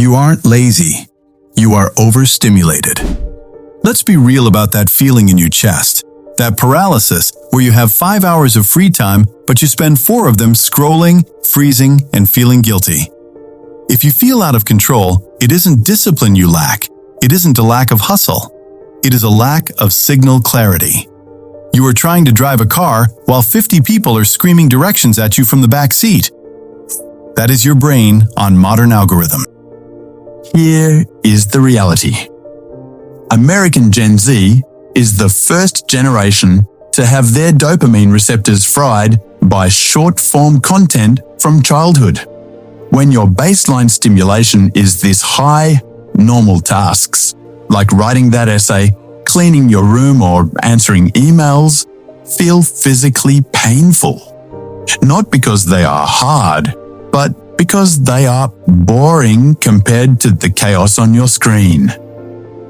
You aren't lazy. You are overstimulated. Let's be real about that feeling in your chest. That paralysis where you have 5 hours of free time, but you spend 4 of them scrolling, freezing, and feeling guilty. If you feel out of control, it isn't discipline you lack. It isn't a lack of hustle. It is a lack of signal clarity. You are trying to drive a car while 50 people are screaming directions at you from the back seat. That is your brain on modern algorithm. Here is the reality. American Gen Z is the first generation to have their dopamine receptors fried by short-form content from childhood. When your baseline stimulation is this high, normal tasks, like writing that essay, cleaning your room, or answering emails, feel physically painful. Not because they are hard, but because they are boring compared to the chaos on your screen.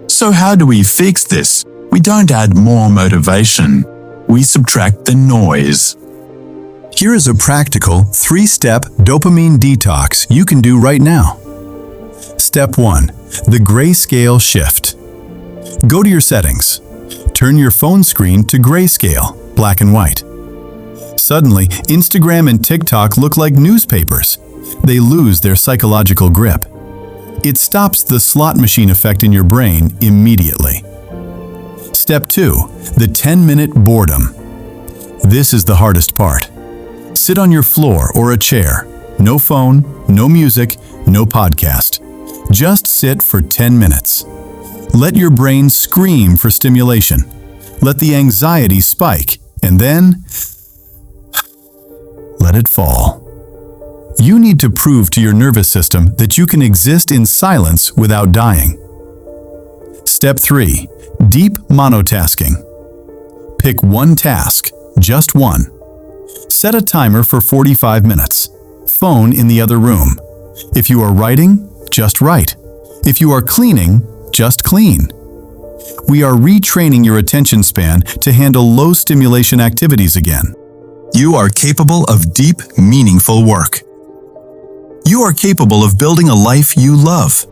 So how do we fix this? We don't add more motivation. We subtract the noise. Here is a practical 3-step dopamine detox you can do right now. Step 1. The Grayscale shift. Go to your settings. Turn your phone screen to grayscale, black and white. Suddenly, Instagram and TikTok look like newspapers. They lose their psychological grip. It stops the slot machine effect in your brain immediately. Step 2. The 10-minute boredom. This is the hardest part. Sit on your floor or a chair. No phone, no music, no podcast. Just sit for 10 minutes. Let your brain scream for stimulation. Let the anxiety spike, and then let it fall. You need to prove to your nervous system that you can exist in silence without dying. Step 3. Deep monotasking. Pick one task, just one. Set a timer for 45 minutes. Phone in the other room. If you are writing, just write. If you are cleaning, just clean. We are retraining your attention span to handle low stimulation activities again. You are capable of deep, meaningful work. You are capable of building a life you love.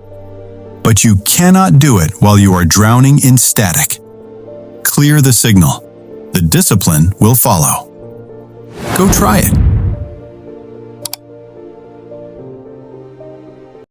But you cannot do it while you are drowning in static. Clear the signal. The discipline will follow. Go try it.